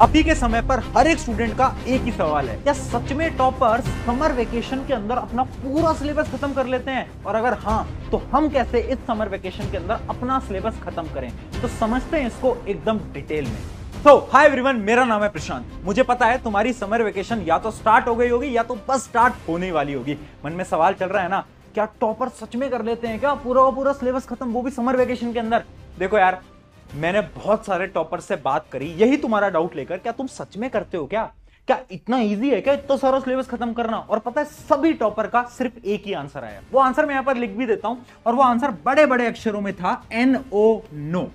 अभी के समय पर हर एक स्टूडेंट का एक ही सवाल है, क्या सच में टॉपर्स समर वेकेशन के अंदर अपना पूरा सिलेबस खत्म कर लेते हैं? और अगर हाँ, तो हम कैसे इस समर वेकेशन के अंदर अपना सिलेबस खत्म करें? तो समझते हैं इसको एकदम डिटेल में। तो हाय एवरीवन, मेरा नाम है प्रशांत। मुझे पता है तुम्हारी समर वेकेशन या तो स्टार्ट हो गई होगी या तो बस स्टार्ट होने वाली होगी। मन में सवाल चल रहा है ना, क्या टॉपर सच में कर लेते हैं क्या पूरा का पूरा सिलेबस खत्म, वो भी समर वेकेशन के अंदर? देखो यार, मैंने बहुत सारे टॉपर से बात करी यही तुम्हारा डाउट लेकर, क्या तुम सच में करते हो क्या इतना इजी है क्या इतना सारा सिलेबस खत्म करना? और पता है सभी टॉपर का सिर्फ एक ही आंसर आया। वो आंसर मैं यहां पर लिख भी देता हूं, और वो आंसर बड़े बड़े अक्षरों में था, NO, नो।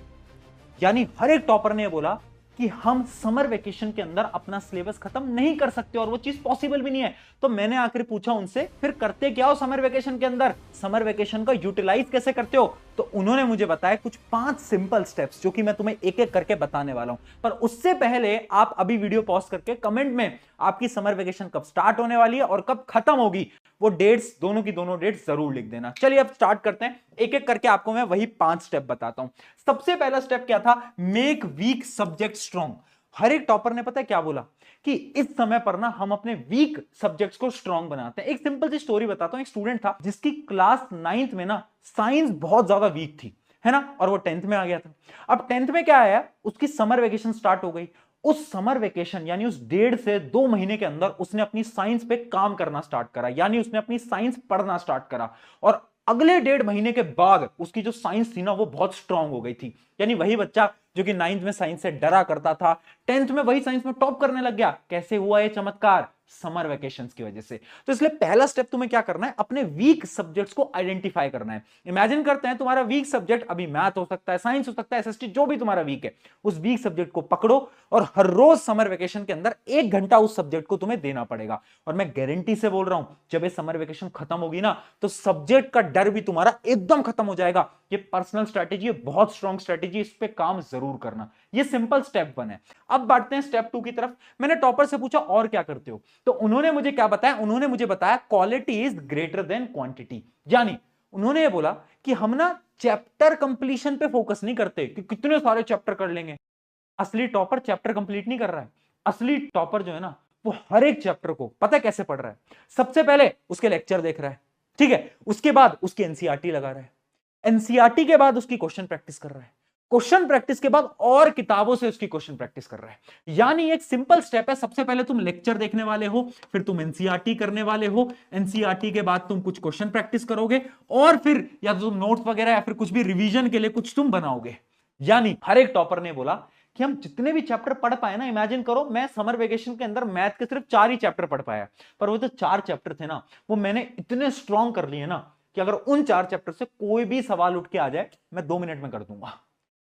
यानी हर एक टॉपर ने बोला कि हम समर वेकेशन के अंदर अपना सिलेबस खत्म नहीं कर सकते, और वो चीज पॉसिबल भी नहीं है। तो मैंने आखिर पूछा उनसे, फिर करते क्या हो समर वेकेशन के अंदर, समर वेकेशन का यूटिलाइज कैसे करते हो? तो उन्होंने मुझे बताया कुछ 5 सिंपल स्टेप्स, जो कि मैं तुम्हें एक एक करके बताने वाला हूं। पर उससे पहले आप अभी वीडियो पॉज करके कमेंट में आपकी समर वेकेशन कब स्टार्ट होने वाली है और कब खत्म होगी, वो डेट्स, दोनों की दोनों डेट्स जरूर लिख देना। चलिए अब स्टार्ट करते हैं, एक एक करके आपको मैं वही 5 स्टेप बताता हूं। सबसे पहला स्टेप क्या था? Make weak subject strong. हर एक टॉपर ने पता है क्या बोला कि इस समय पर ना हम अपने वीक सब्जेक्ट्स को स्ट्रॉन्ग बनाते हैं। एक सिंपल सी स्टोरी बताता हूं। एक स्टूडेंट था जिसकी क्लास 9th में ना साइंस बहुत ज्यादा वीक थी, है ना, और वो 10th में आ गया था। अब 10th में क्या आया, उसकी समर वेकेशन स्टार्ट हो गई। उस समर वेकेशन यानी उस 1.5 से 2 महीने के अंदर उसने अपनी साइंस पे काम करना स्टार्ट करा, यानी उसने अपनी साइंस पढ़ना स्टार्ट करा। और अगले 1.5 महीने के बाद उसकी जो साइंस थी ना, वो बहुत स्ट्रांग हो गई थी। यानी वही बच्चा जो कि 9th में साइंस से डरा करता था, 10th में वही साइंस में टॉप करने लग गया। कैसे हुआ ये चमत्कार? समर वेकेशंस की वजह से। तो इसलिए पहला स्टेप तुम्हें क्या करना है, अपने वीक सब्जेक्ट्स को आइडेंटिफाई करना है। इमेजिन करते हैं तुम्हारा वीक सब्जेक्ट अभी मैथ हो सकता है, साइंस हो सकता है, SST, जो भी तुम्हारा वीक है, उस वीक सब्जेक्ट को पकड़ो और हर रोज समर वेकेशन के अंदर 1 घंटा उस सब्जेक्ट को तुम्हें देना पड़ेगा। और मैं गारंटी से बोल रहा हूं, जब ये समर वेकेशन खत्म होगी ना, तो सब्जेक्ट का डर भी तुम्हारा एकदम खत्म हो जाएगा। ये पर्सनल स्ट्रेटेजी है, बहुत स्ट्रॉन्ग स्ट्रेटेजी, इस पे काम जरूर करना। ये सिंपल स्टेप 1 है। अब बढ़ते हैं स्टेप 2 की तरफ। मैंने टॉपर से पूछा और क्या करते हो, तो उन्होंने मुझे क्या बताया? उन्होंने मुझे बताया quality is greater than quantity. यानी उन्होंने ये बोला कि हम ना चैप्टर कंप्लीशन पे फोकस नहीं करते कि कितने सारे चैप्टर कर लेंगे। असली टॉपर चैप्टर कंप्लीट नहीं कर रहा है। असली टॉपर जो है ना, वो हर एक चैप्टर को पता है कैसे पढ़ रहा है। सबसे पहले उसके लेक्चर देख रहा है, ठीक है, उसके बाद उसकी एनसीईआरटी लगा रहा है, एनसीईआरटी के बाद उसकी क्वेश्चन प्रैक्टिस कर रहा है, क्वेश्चन प्रैक्टिस के बाद और किताबों से उसकी क्वेश्चन प्रैक्टिस कर रहा है। यानी एक सिंपल स्टेप है, सबसे पहले तुम लेक्चर देखने वाले हो, फिर तुम एनसीईआरटी करने वाले हो, एनसीईआरटी के बाद तुम कुछ क्वेश्चन प्रैक्टिस करोगे, और फिर या तो तुम नोट्स वगैरह या फिर कुछ भी रिवीजन के लिए कुछ तुम बनाओगे। यानी हर एक टॉपर ने बोला कि हम जितने भी चैप्टर पढ़ पाए ना, इमेजिन करो मैं समर वेकेशन के अंदर मैथ के सिर्फ 4 ही चैप्टर पढ़ पाया, पर वो जो 4 चैप्टर थे ना, वो मैंने इतने स्ट्रॉन्ग कर लिए ना कि अगर उन 4 चैप्टर से कोई भी सवाल उठ के आ जाए, मैं 2 मिनट में कर दूंगा।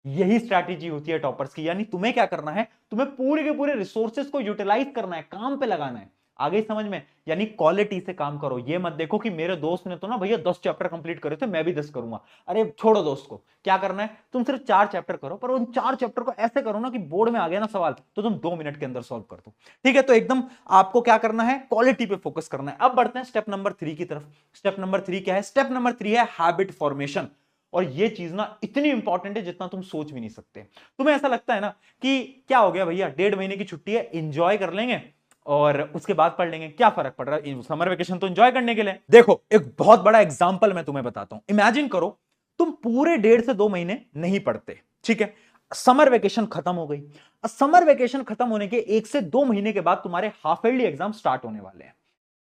यही स्ट्रैटेजी होती है टॉपर्स की। यानी तुम्हें क्या करना है, तुम्हें पूरे के पूरे रिसोर्सेज को यूटिलाइज करना है, काम पे लगाना है। आगे समझ में? यानी क्वालिटी से काम करो। ये मत देखो कि मेरे दोस्त ने तो ना भैया 10 चैप्टर कंप्लीट करे थे, मैं भी 10 करूंगा। अरे छोड़ो दोस्त को, क्या करना है, तुम सिर्फ 4 चैप्टर करो, पर उन 4 चैप्टर को ऐसे करो ना कि बोर्ड में आ गया ना सवाल, तो तुम 2 मिनट के अंदर सॉल्व कर दो। ठीक है, तो एकदम आपको क्या करना है, क्वालिटी पे फोकस करना है। अब बढ़ते हैं स्टेप नंबर 3 की तरफ। स्टेप नंबर 3 क्या है? स्टेप नंबर 3 है हैबिट फॉर्मेशन। और ये चीज ना इतनी इंपॉर्टेंट है जितना तुम सोच भी नहीं सकते। तुम्हें ऐसा लगता है ना कि क्या हो गया भैया, 1.5 महीने की छुट्टी है, एंजॉय कर लेंगे और उसके बाद पढ़ लेंगे, क्या फर्क पड़ रहा है, समर वेकेशन तो एंजॉय करने के लिए। देखो एक बहुत बड़ा एग्जांपल मैं तुम्हें बताता हूं। इमेजिन करो तुम पूरे 1.5 से 2 महीने नहीं पढ़ते, ठीक है, समर वेकेशन खत्म हो गई। समर वेकेशन खत्म होने के 1 से 2 महीने के बाद तुम्हारे हाफ ईयरली एग्जाम स्टार्ट होने वाले हैं।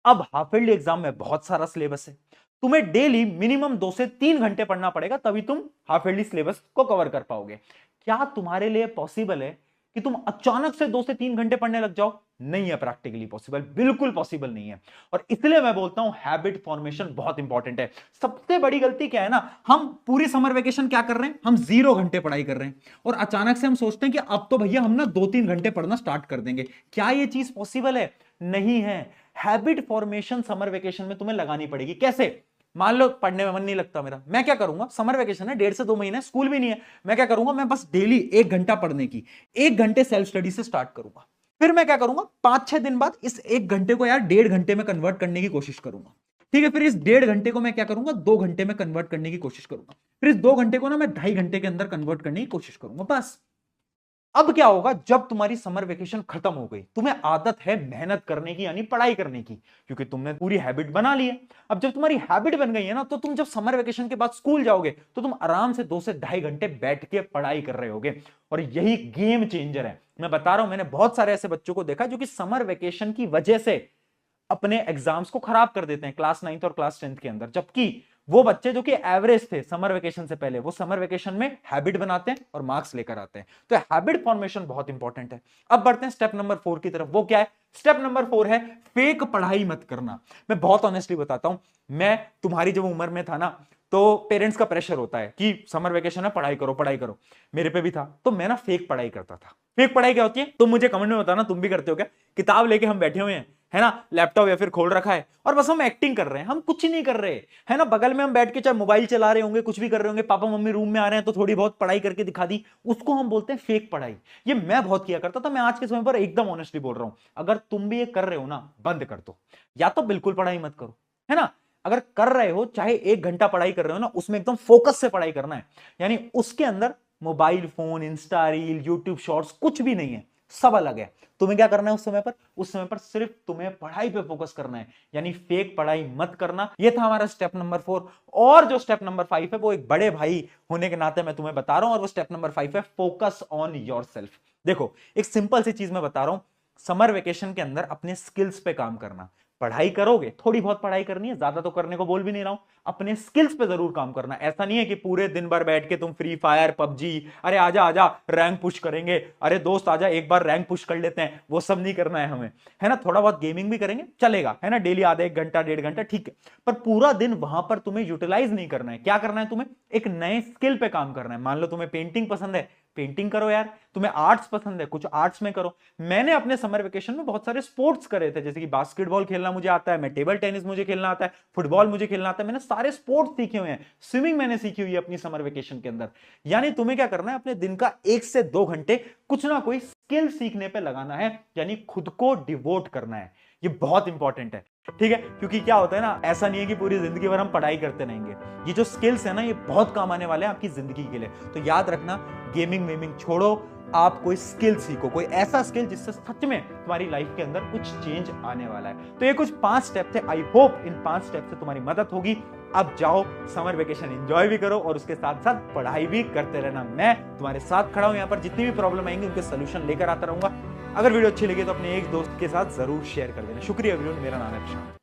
अब हाफ ईयरली एग्जाम में बहुत सारा सिलेबस है, तुम्हें डेली मिनिमम 2 से 3 घंटे पढ़ना पड़ेगा, तभी तुम हाफ ईयरली सिलेबस को कवर कर पाओगे। क्या तुम्हारे लिए पॉसिबल है कि तुम अचानक से 2 से 3 घंटे पढ़ने लग जाओ? नहीं है प्रैक्टिकली पॉसिबल, बिल्कुल पॉसिबल नहीं है। और इसलिए मैं बोलता हूं हैबिट फॉर्मेशन बहुत इंपॉर्टेंट है। सबसे बड़ी गलती क्या है ना, हम पूरी समर वेकेशन क्या कर रहे हैं, हम 0 घंटे पढ़ाई कर रहे हैं, और अचानक से हम सोचते हैं कि अब तो भैया हम ना 2-3 घंटे पढ़ना स्टार्ट कर देंगे। क्या ये चीज पॉसिबल है? नहीं है। हैबिट फॉर्मेशन समर वेकेशन में तुम्हें लगानी पड़ेगी। कैसे? मान लो पढ़ने में मन नहीं लगता मेरा, मैं क्या करूंगा, समर वेकेशन है, 1.5 से 2 महीने स्कूल भी नहीं है, मैं क्या करूंगा, मैं बस डेली 1 घंटा पढ़ने की, 1 घंटे सेल्फ स्टडी से स्टार्ट करूंगा। फिर मैं क्या करूंगा, 5-6 दिन बाद इस 1 घंटे को यार 1.5 घंटे में कन्वर्ट करने की कोशिश करूंगा। ठीक है, फिर इस 1.5 घंटे को मैं क्या करूंगा, 2 घंटे में कन्वर्ट करने की कोशिश करूंगा। फिर इस 2 घंटे को ना मैं 2.5 घंटे के अंदर कन्वर्ट करने की कोशिश करूंगा। बस अब क्या होगा जब तुम्हारी समर वेकेशन खत्म हो गई, तुम्हें आदत है मेहनत करने की यानी पढ़ाई करने की, क्योंकि तुमने पूरी हैबिट बना ली है। अब जब तुम्हारी हैबिट बन गई है ना, तो तुम जब समर वेकेशन के बाद स्कूल जाओगे तो तुम आराम से 2 से ढाई घंटे बैठ के पढ़ाई कर रहे होगे। और यही गेम चेंजर है, मैं बता रहा हूं। मैंने बहुत सारे ऐसे बच्चों को देखा जो कि समर वेकेशन की वजह से अपने एग्जाम्स को खराब कर देते हैं क्लास 9th और क्लास 10th के अंदर। जबकि वो बच्चे जो कि एवरेज थे समर वेकेशन से पहले, वो समर वेकेशन में हैबिट बनाते हैं और मार्क्स लेकर आते हैं। तो हैबिट फॉर्मेशन बहुत इंपॉर्टेंट है। अब बढ़ते हैं स्टेप नंबर 4 की तरफ। वो क्या है? स्टेप नंबर 4 है फेक पढ़ाई मत करना। मैं बहुत ऑनेस्टली बताता हूं, मैं तुम्हारी जब उम्र में था ना, तो पेरेंट्स का प्रेशर होता है कि समर वेकेशन है, पढ़ाई करो पढ़ाई करो। मेरे पे भी था, तो मैं ना फेक पढ़ाई करता था। फेक पढ़ाई क्या होती है तुम मुझे कमेंट में बताना, तुम भी करते हो क्या? किताब लेके हम बैठे हुए हैं, है ना, लैपटॉप या फिर खोल रखा है, और बस हम एक्टिंग कर रहे हैं, हम कुछ नहीं कर रहे, है ना। बगल में हम बैठ के चाहे मोबाइल चला रहे होंगे, कुछ भी कर रहे होंगे, पापा मम्मी रूम में आ रहे हैं तो थोड़ी बहुत पढ़ाई करके दिखा दी, उसको हम बोलते हैं फेक पढ़ाई। ये मैं बहुत किया करता था। मैं आज के समय पर एकदम ऑनेस्टली बोल रहा हूं, अगर तुम भी ये कर रहे हो ना, बंद कर दो। या तो बिल्कुल पढ़ाई मत करो, है ना। अगर कर रहे हो, चाहे 1 घंटा पढ़ाई कर रहे हो ना, उसमें एकदम फोकस से पढ़ाई करना है, यानी उसके अंदर mobile phone, Insta reel, YouTube shorts कुछ भी नहीं है, सब अलग है। तुम्हें क्या करना है उस समय पर? उस समय पर सिर्फ तुम्हें पढ़ाई पे फोकस करना है, यानी फेक पढ़ाई मत करना। यह था हमारा स्टेप नंबर 4। और जो स्टेप नंबर 5 है, वो एक बड़े भाई होने के नाते मैं तुम्हें बता रहा हूं, और वो स्टेप नंबर 5 है फोकस ऑन योरसेल्फ। देखो, एक सिंपल सी चीज मैं बता रहा हूं, समर वेकेशन के अंदर अपने स्किल्स पे काम करना। पढ़ाई करोगे, थोड़ी बहुत पढ़ाई करनी है, ज्यादा तो करने को बोल भी नहीं रहा हूं। अपने स्किल्स पे जरूर काम करना। ऐसा नहीं है कि पूरे दिन भर बैठ के तुम फ्री फायर, पबजी, अरे आजा आजा रैंक पुश करेंगे, अरे दोस्त आजा एक बार रैंक पुश कर लेते हैं, वो सब नहीं करना है हमें, है ना। थोड़ा बहुत गेमिंग भी करेंगे चलेगा, है ना, डेली आधा 1 घंटा 1.5 घंटा ठीक है, पर पूरा दिन वहां पर तुम्हें यूटिलाइज नहीं करना है। क्या करना है तुम्हें? एक नए स्किल पे काम करना है। मान लो तुम्हें पेंटिंग पसंद है, पेंटिंग करो यार। तुम्हें आर्ट्स पसंद है, कुछ आर्ट्स में करो। मैंने अपने समर वेकेशन में बहुत सारे स्पोर्ट्स करे थे, जैसे कि बास्केटबॉल खेलना मुझे आता है, मैं टेबल टेनिस मुझे खेलना आता है, फुटबॉल मुझे खेलना आता है। मैंने सारे स्पोर्ट्स सीखे हुए हैं, स्विमिंग मैंने सीखी हुई है अपनी समर वेकेशन के अंदर। यानी तुम्हें क्या करना है? अपने दिन का 1 से 2 घंटे कुछ ना कोई स्किल सीखने पे लगाना है, यानी खुद को डिवोट करना है। ये बहुत इंपॉर्टेंट है, ठीक है। क्योंकि क्या होता है ना, ऐसा नहीं है कि पूरी जिंदगी भर हम पढ़ाई करते रहेंगे। ये जो स्किल्स है ना, ये बहुत काम आने वाले हैं आपकी जिंदगी के लिए। तो याद रखना, गेमिंग वेमिंग छोड़ो, आप कोई स्किल सीखो, कोई ऐसा स्किल जिससे सच में तुम्हारी लाइफ के अंदर कुछ चेंज आने वाला है। तो ये कुछ 5 स्टेप थे। आई होप इन 5 स्टेप से तुम्हारी मदद होगी। अब जाओ, समर वेकेशन एंजॉय भी करो और उसके साथ साथ पढ़ाई भी करते रहना। मैं तुम्हारे साथ खड़ा हूं, यहां पर जितनी भी प्रॉब्लम आएंगी उनके सोल्यूशन लेकर आता रहूंगा। अगर वीडियो अच्छी लगी तो अपने एक दोस्त के साथ जरूर शेयर कर देना। शुक्रिया एवरीवन, मेरा नाम है प्रशांत।